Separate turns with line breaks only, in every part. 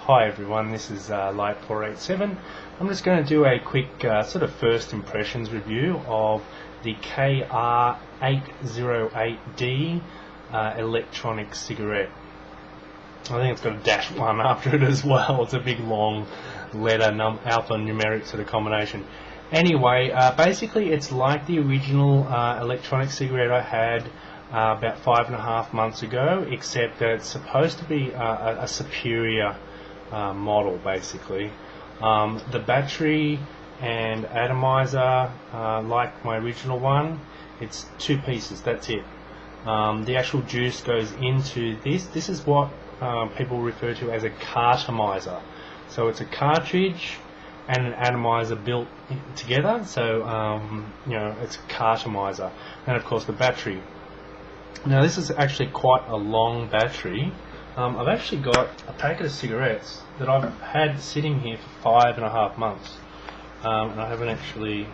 Hi everyone, this is Light487. I'm just going to do a quick sort of first impressions review of the KR808D electronic cigarette. I think it's got a -1 after it as well. It's a big long letter alphanumeric sort of combination. Anyway, basically it's like the original electronic cigarette I had about 5.5 months ago, except that it's supposed to be a superior model basically. The battery and atomizer, like my original one, it's 2 pieces, that's it. The actual juice goes into this. This is what people refer to as a Cartomizer. So it's a cartridge and an atomizer built together, so you know, it's a Cartomizer. And of course the battery. Now this is actually quite a long battery. I've actually got a packet of cigarettes that I've had sitting here for 5.5 months, and I haven't actually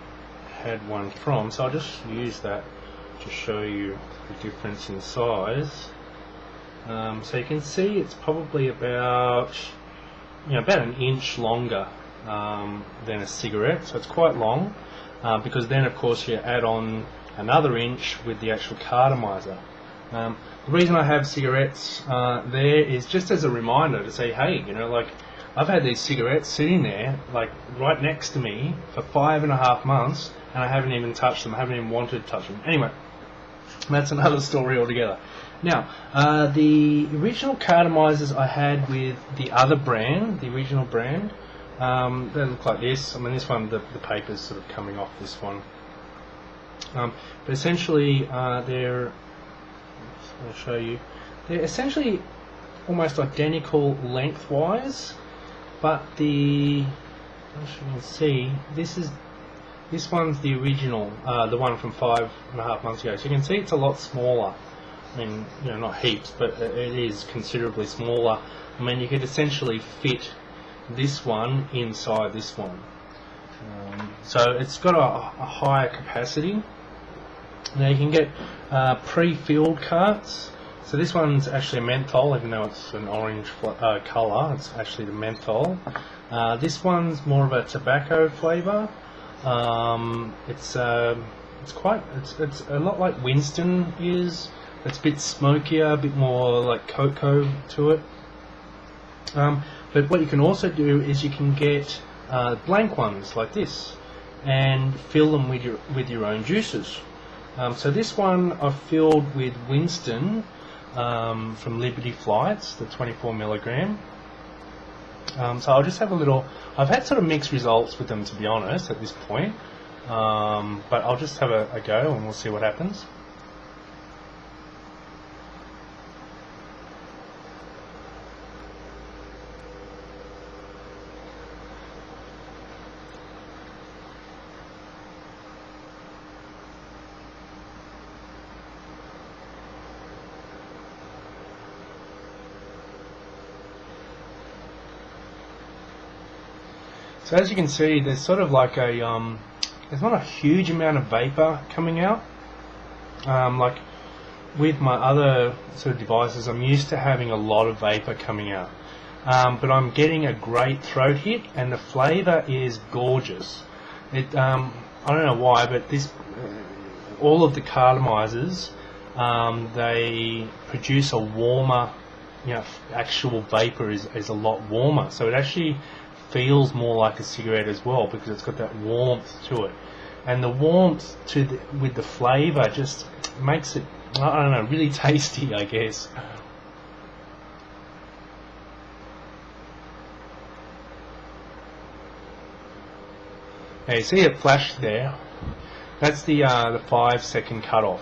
had one from, so I'll just use that to show you the difference in size. So you can see it's probably about, about an inch longer than a cigarette, so it's quite long, because then of course you add on another inch with the actual Cartomizer. The reason I have cigarettes there is just as a reminder to say, hey, like, I've had these cigarettes sitting there, like, right next to me for 5.5 months, and I haven't even touched them. I haven't even wanted to touch them. Anyway, that's another story altogether. Now, the original Cartomizers I had with the other brand, the original brand, they look like this. I mean, this one, the paper's sort of coming off this one. But essentially, I'll show you. They're essentially almost identical lengthwise, but as you can see, this one's the original, the one from 5.5 months ago. So you can see it's a lot smaller. I mean, not heaps, but it is considerably smaller. I mean, you could essentially fit this one inside this one. So it's got a higher capacity. Now you can get pre-filled carts. So this one's actually a menthol, even though it's an orange colour. It's actually the menthol. This one's more of a tobacco flavour. It's a lot like Winston is. It's a bit smokier, a bit more like cocoa to it. But what you can also do is you can get blank ones like this and fill them with your own juices. So this one I've filled with Winston from Liberty Flights, the 24mg. So I'll just have a little. I've had sort of mixed results with them, to be honest, at this point. But I'll just have a go and we'll see what happens. So as you can see, there's sort of like a, there's not a huge amount of vapor coming out. Like with my other sort of devices, I'm used to having a lot of vapor coming out. But I'm getting a great throat hit, and the flavour is gorgeous. I don't know why, but all of the Cartomizers, they produce a warmer, actual vapor is a lot warmer. So it actually feels more like a cigarette as well, because it's got that warmth to it, and the warmth with the flavour just makes it, I don't know, really tasty, I guess. Now you see it flashed there. That's the 5-second cutoff.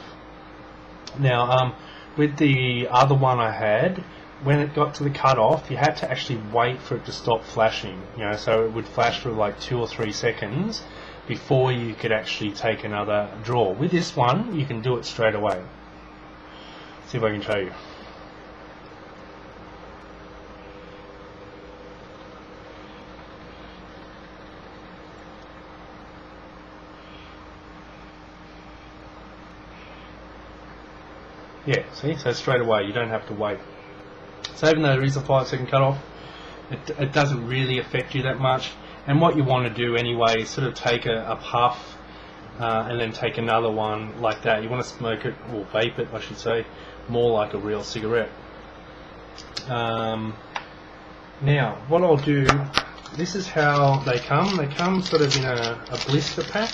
Now with the other one I had, when it got to the cutoff, you had to actually wait for it to stop flashing. So it would flash for like 2 or 3 seconds before you could actually take another draw. With this one, you can do it straight away. See if I can show you. Yeah, see, so straight away, you don't have to wait. So even though there is a 5-second cutoff, it doesn't really affect you that much. And what you want to do anyway is sort of take a puff and then take another one like that. You want to smoke it, or vape it I should say, more like a real cigarette. Now what I'll do, this is how they come. They come sort of in a blister pack.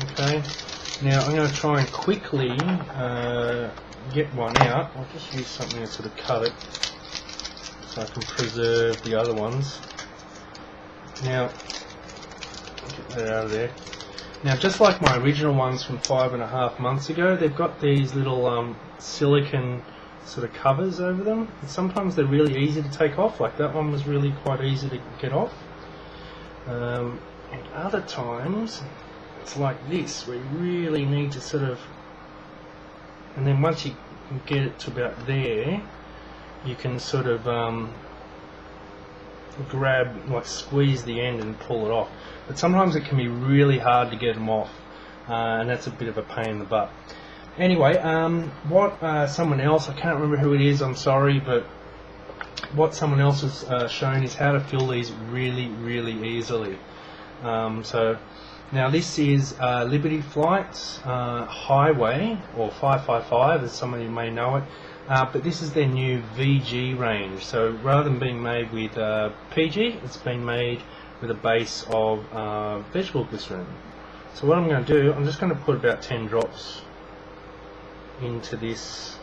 Okay, now I'm going to try and quickly get one out. I'll just use something to sort of cut it so I can preserve the other ones. Now, get that out of there. Now, just like my original ones from 5.5 months ago, they've got these little silicone sort of covers over them. And sometimes they're really easy to take off, like that one was really quite easy to get off. And other times, it's like this, where you really need to sort of, and then once you can get it to about there, you can sort of grab, like squeeze the end and pull it off. But sometimes it can be really hard to get them off, and that's a bit of a pain in the butt. Anyway, what someone else, I can't remember who it is, I'm sorry, but what someone else has shown is how to fill these really, really easily. So now this is Liberty Flight's Highway, or 555 as some of you may know it. But this is their new VG range. So rather than being made with PG, it's been made with a base of vegetable glycerin. So what I'm going to do, I'm just going to put about 10 drops into this,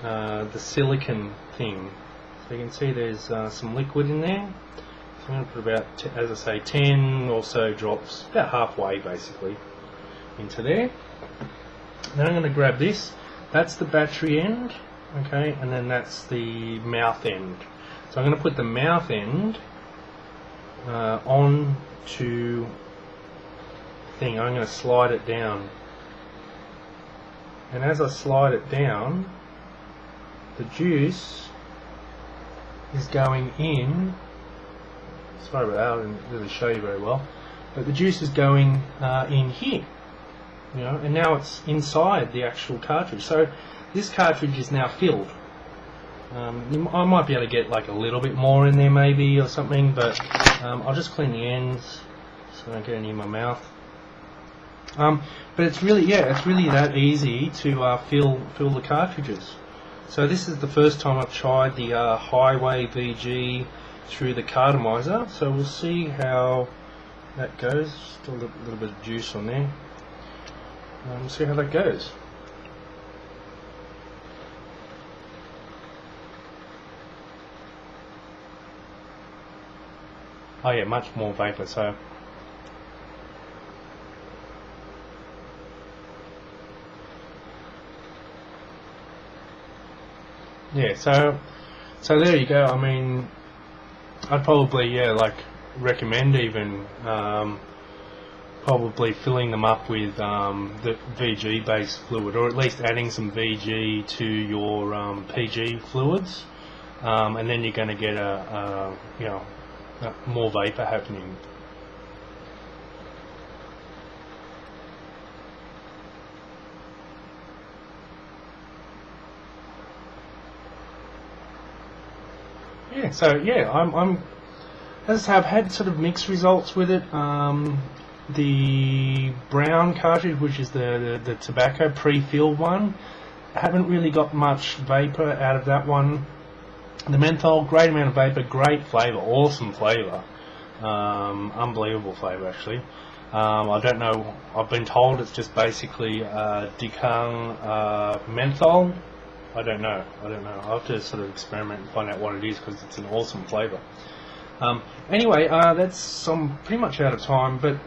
the silicone thing. So you can see there's some liquid in there. So I'm going to put about, as I say, 10 or so drops, about halfway basically, into there. Then I'm going to grab this. That's the battery end, okay, and then that's the mouth end. So I'm going to put the mouth end on to thing. I'm going to slide it down, and as I slide it down, the juice is going in. Sorry about that, I didn't really show you very well, but the juice is going in here. You know, and now it's inside the actual cartridge. So this cartridge is now filled. I might be able to get like a little bit more in there maybe or something, but I'll just clean the ends so I don't get any in my mouth. But it's really, yeah, it's really that easy to fill the cartridges. So this is the first time I've tried the Highway VG through the Cartomizer. So we'll see how that goes. Still a little bit of juice on there. See how that goes. Oh yeah, much more vapor. So yeah, so there you go. I mean, I'd probably like recommend even probably filling them up with the VG based fluid, or at least adding some VG to your PG fluids, and then you're going to get a more vapor happening. Yeah, so yeah, I'm as I say, I've had sort of mixed results with it. The brown cartridge, which is the tobacco pre-filled one, I haven't really got much vapor out of that one. The menthol, great amount of vapor, great flavour, awesome flavour, unbelievable flavour actually. I don't know, I've been told it's just basically Dikang menthol. I don't know, I'll have to sort of experiment and find out what it is, because it's an awesome flavour. Anyway, I'm pretty much out of time, but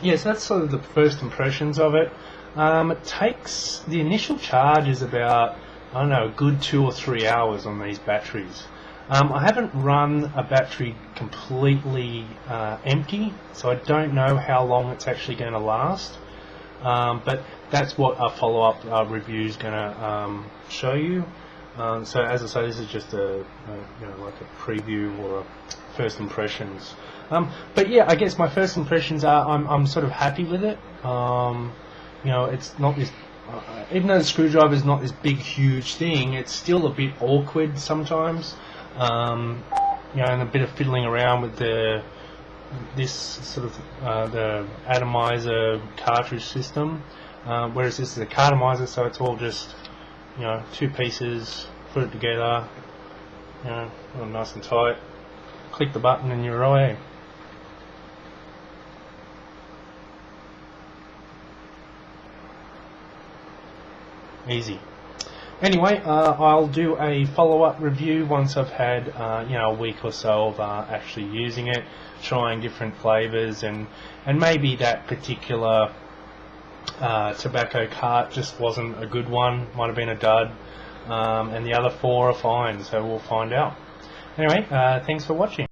yes, that's sort of the first impressions of it. It takes, the initial charge is about, I don't know, a good 2 or 3 hours on these batteries. I haven't run a battery completely empty, so I don't know how long it's actually going to last. But that's what a follow-up review is going to show you. So as I say, this is just a like a preview or a first impressions. But yeah, I guess my first impressions are I'm sort of happy with it. It's not this even though the screwdriver is not this big huge thing, it's still a bit awkward sometimes. You know, and a bit of fiddling around with this sort of the atomizer cartridge system, whereas this is a Cartomizer, so it's all just, you know, two pieces, put it together, you know, all nice and tight. Click the button and you're away. Easy. Anyway, I'll do a follow-up review once I've had you know, a week or so of actually using it, trying different flavors, and maybe that particular tobacco cart just wasn't a good one, might have been a dud, and the other 4 are fine, so we'll find out. Anyway, thanks for watching.